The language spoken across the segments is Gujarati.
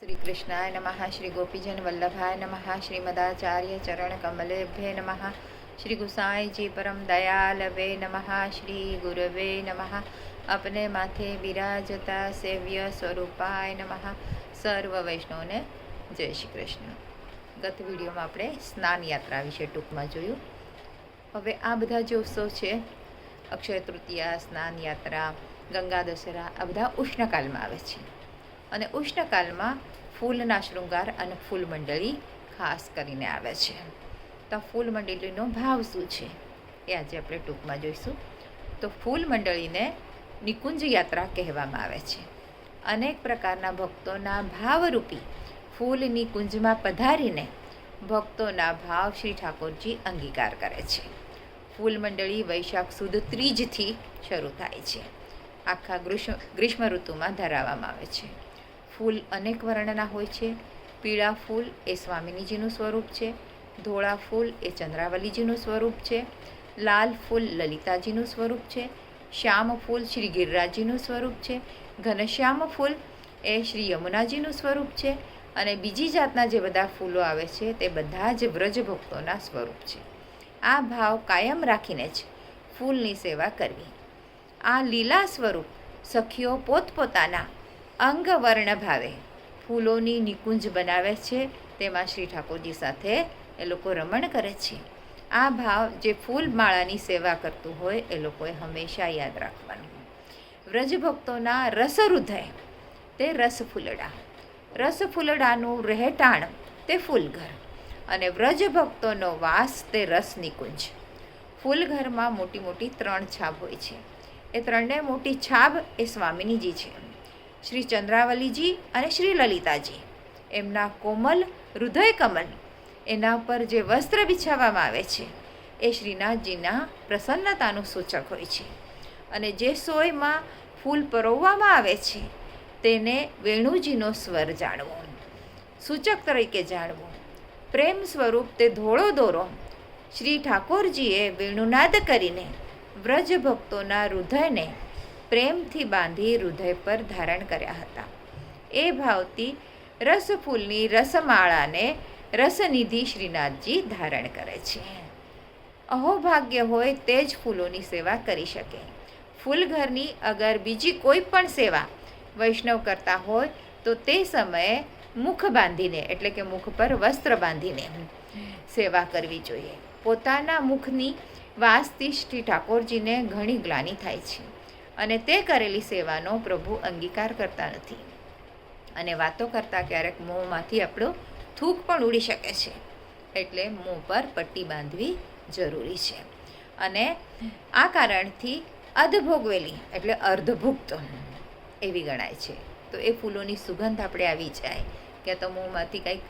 श्री कृष्णाय नमः। श्री गोपीजन वल्लभाय नमः। श्रीमदाचार्य चरण कमलेभ्ये नमः। श्री गुसाई जी परम दयालवे नमः। श्री गुरवे नमः। अपने माथे विराजता सेव्य स्वरूपाय नमः। सर्व वैष्णवने जय श्री कृष्ण। गत विડીયોમાં આપણે સ્નાન યાત્રા વિશે ટૂંકમાં જોયું। હવે આ બધા જે ઉત્સવ છે, અક્ષય તૃતીયા, સ્નાન યાત્રા, ગંગા દશેરા, આ બધા ઉષ્ણકાલમાં આવે છે અને ઉષ્ણકાલમાં ફૂલના શૃંગાર અને ફૂલ મંડળી ખાસ કરીને આવે છે। તો ફૂલ મંડળીનો ભાવ શું છે એ આજે આપણે ટૂંકમાં જોઈશું। તો ફૂલ મંડળીને નિકુંજ યાત્રા કહેવામાં આવે છે। અનેક પ્રકારના ભક્તોના ભાવરૂપી ફૂલની કુંજમાં પધારીને ભક્તોના ભાવ શ્રી ઠાકોરજી અંગીકાર કરે છે। ફૂલ મંડળી વૈશાખ સુદ ત્રીજથી શરૂ થાય છે। આખા ગ્રીષ્મ ઋતુમાં ધરાવવામાં આવે છે। ફૂલ અનેક વર્ણના હોય છે। પીળા ફૂલ એ સ્વામિનીજીનું સ્વરૂપ છે, ધોળા ફૂલ એ ચંદ્રાવલીજીનું સ્વરૂપ છે, લાલ ફૂલ લલિતાજીનું સ્વરૂપ છે, શ્યામ ફૂલ શ્રી ગિરિરાજજીનું સ્વરૂપ છે, ઘનશ્યામ ફૂલ એ શ્રી યમુનાજીનું સ્વરૂપ છે અને બીજી જાતના જે બધા ફૂલો આવે છે તે બધા જ વ્રજ ભક્તોના સ્વરૂપ છે। આ ભાવ કાયમ રાખીને જ ફૂલની સેવા કરવી। આ લીલા સ્વરૂપ સખીઓ પોતપોતાના અંગ વર્ણ ભાવે ફૂલોની નિકુંજ બનાવે છે। તેમાં શ્રી ઠાકોરજી સાથે એ લોકો રમણ કરે છે। આ ભાવ જે ફૂલમાળાની સેવા કરતું હોય એ લોકોએ હંમેશા યાદ રાખવાનું। વ્રજ ભક્તોના રસ હૃદય તે રસ ફૂલડા, રસ ફૂલડાનું રહેટાણ તે ફૂલઘર અને વ્રજ ભક્તોનો વાસ તે રસ નિકુંજ। ફૂલઘરમાં મોટી મોટી ત્રણ છાબ હોય છે। એ ત્રણે મોટી છાબ એ સ્વામિનીજી છે, શ્રી ચંદ્રાવલીજી અને શ્રી લલિતાજી। એમના કોમલ હૃદય કમલ એના પર જે વસ્ત્ર બિછાવવામાં આવે છે એ શ્રીનાથજીના પ્રસન્નતાનું સૂચક હોય છે અને જે સોયમાં ફૂલ પરોવવામાં આવે છે તેને વેણુજીનો સ્વર જાણવો, સૂચક તરીકે જાણવું। પ્રેમ સ્વરૂપ તે ધોળો દોરો શ્રી ઠાકોરજીએ વેણુનાદ કરીને વ્રજ ભક્તોના હૃદયને પ્રેમથી બાંધી હૃદય પર ધારણ કર્યા હતા। એ ભાવથી રસફૂલની રસમાળાને રસનિધિ શ્રીનાથજી ધારણ કરે છે। અહોભાગ્ય હોય તે જ ફૂલોની સેવા કરી શકે। ફૂલઘરની અગર બીજી કોઈ પણ સેવા વૈષ્ણવ કરતા હોય તો તે સમયે મુખ બાંધીને એટલે કે મુખ પર વસ્ત્ર બાંધીને સેવા કરવી જોઈએ। પોતાના મુખની વાસથી શ્રી ઠાકોરજીને ઘણી ગ્લાનિ થાય છે અને તે કરેલી સેવાનો પ્રભુ અંગીકાર કરતા નથી અને વાતો કરતાં ક્યારેક મોંમાંથી આપણું થૂક પણ ઉડી શકે છે, એટલે મોં પર પટ્ટી બાંધવી જરૂરી છે। અને આ કારણથી અધભોગવેલી એટલે અર્ધભુક્ત એવી ગણાય છે। તો એ ફૂલોની સુગંધ આપણે આવી જાય કે તો મોંમાંથી કંઈક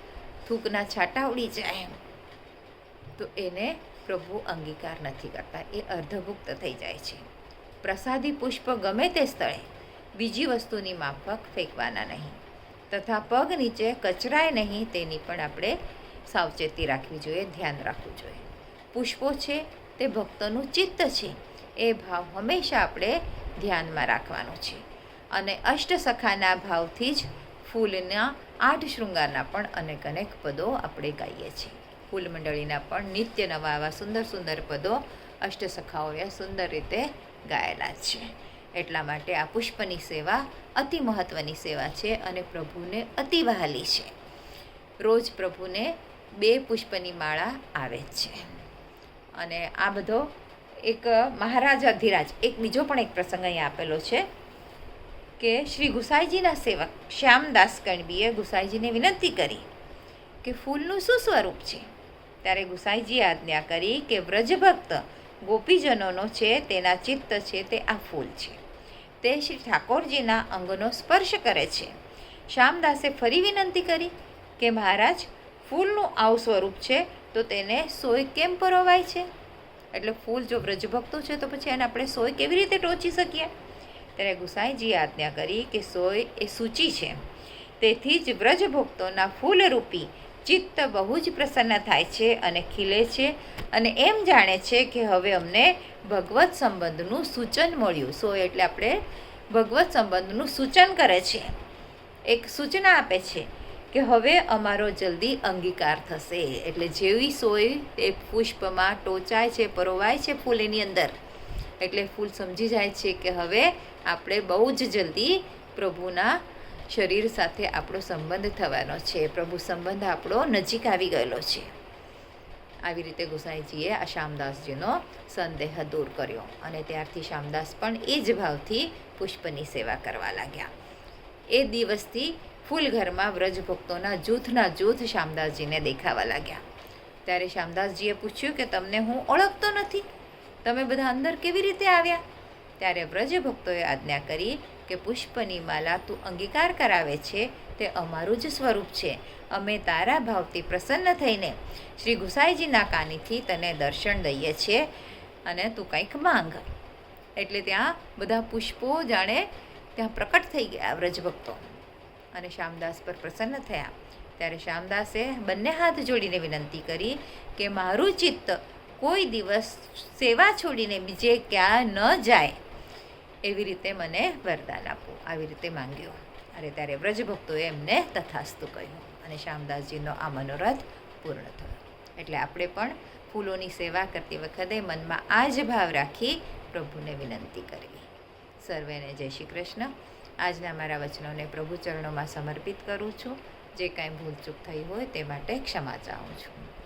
થૂકના છાંટા ઉડી જાય તો એને પ્રભુ અંગીકાર નથી કરતા, એ અર્ધભુક્ત થઈ જાય છે। પ્રસાદી પુષ્પ ગમે તે સ્થળે બીજી વસ્તુની માફક ફેંકવાના નહીં તથા પગ નીચે કચરાય નહીં તેની પણ આપણે સાવચેતી રાખવી જોઈએ, ધ્યાન રાખવું જોઈએ। પુષ્પો છે તે ભક્તોનું ચિત્ત છે, એ ભાવ હંમેશા આપણે ધ્યાનમાં રાખવાનો છે અને અષ્ટસખાના ભાવથી જ ફૂલના 8 શૃંગારના પણ અનેક પદો આપણે ગાઈએ છીએ। ફૂલ મંડળીના પણ નિત્ય નવા આવા સુંદર સુંદર પદો અષ્ટસખાઓએ સુંદર રીતે ગાયેલા છે। એટલા માટે આ પુષ્પની સેવા અતિ મહત્ત્વની સેવા છે અને પ્રભુને અતિ વહાલી છે। રોજ પ્રભુને 2 પુષ્પની માળા આવે છે અને આ બધો એક મહારાજ અધિરાજ એક બીજો પણ એક પ્રસંગ અહીંયા આપેલો છે કે શ્રી ગુસાઈજીના સેવક શ્યામદાસ કણબીએ ગુસાઈજીને વિનંતી કરી કે ફૂલનું શું સ્વરૂપ છે। ત્યારે ગુસાઈજીએ આજ્ઞા કરી કે વ્રજભક્ત ગોપીજનોનો છે તેના ચિત્ત છે તે આ ફૂલ છે, તે શ્રી ઠાકોરજીના અંગનો સ્પર્શ કરે છે। શ્યામદાસે ફરી વિનંતી કરી કે મહારાજ ફૂલનું આવું સ્વરૂપ છે તો તેને સોય કેમ પરોવાય છે? એટલે ફૂલ જો વ્રજભક્તો છે તો પછી એને આપણે સોય કેવી રીતે ટોચી શકીએ? ત્યારે ગુસાઈજીએ આજ્ઞા કરી કે સોય એ સૂચિ છે, તેથી જ વ્રજભક્તોના ફૂલરૂપી ચિત્ત બહુ જ પ્રસન્ન થાય છે અને ખીલે છે અને એમ જાણે છે કે હવે અમને ભગવત સંબંધનું સૂચન મળ્યું। સોય એટલે આપણે ભગવત સંબંધનું સૂચન કરે છે એક સૂચના આપે છે કે હવે અમારો જલ્દી અંગીકાર થશે. એટલે જેવી સોય એ પુષ્પમાં ટોચાય છે, પરોવાય છે ફૂલ એની અંદર, એટલે ફૂલ સમજી જાય છે કે હવે આપણે બહુ જ જલ્દી પ્રભુના શરીર સાથે આપણો સંબંધ થવાનો છે, પ્રભુ સંબંધ આપણો નજીક આવી ગયેલો છે. આવી રીતે ગુસાઈજીએ આ શ્યામદાસજીનો સંદેહ દૂર કર્યો અને ત્યારથી શ્યામદાસ પણ એ જ ભાવથી પુષ્પની સેવા કરવા લાગ્યા. એ દિવસથી ફૂલ ઘરમાં વ્રજભક્તોના જૂથના જૂથ શ્યામદાસજીને દેખાવા લાગ્યા. ત્યારે શ્યામદાસજીએ પૂછ્યું કે તમને હું ઓળખતો નથી, તમે બધા અંદર કેવી રીતે આવ્યા? ત્યારે વ્રજભક્તોએ આજ્ઞા કરી કે પુષ્પની માલા તું અંગીકાર કરાવે છે તે અમારું જ સ્વરૂપ છે. અમે તારા ભાવથી પ્રસન્ન થઈને શ્રી ગુસાઈજીના કાનીથી તને દર્શન દઈએ છીએ અને તું કંઈક માંગ. એટલે ત્યાં બધા પુષ્પો જાણે ત્યાં પ્રકટ થઈ ગયા વ્રજભક્તો અને શ્યામદાસ પર પ્રસન્ન થયા. ત્યારે શ્યામદાસે બંને હાથ જોડીને વિનંતી કરી કે મારું ચિત્ત કોઈ દિવસ સેવા છોડીને બીજે ક્યાં ન જાય એવી રીતે મને વરદાન આપો. આવી રીતે માંગ્યો અને ત્યારે વ્રજભક્તોએ એમને તથાસ્તુ કહ્યું અને શ્યામદાસજીનો આ મનોરથ પૂર્ણ થયો. એટલે આપણે પણ ફૂલોની સેવા કરતી વખતે મનમાં આ જ ભાવ રાખી પ્રભુને વિનંતી કરવી. સર્વેને જય શ્રી કૃષ્ણ. આજના મારા વચનોને પ્રભુ ચરણોમાં સમર્પિત કરું છું. જે કાંઈ ભૂલચૂક થઈ હોય તે માટે ક્ષમા ચાહું છું.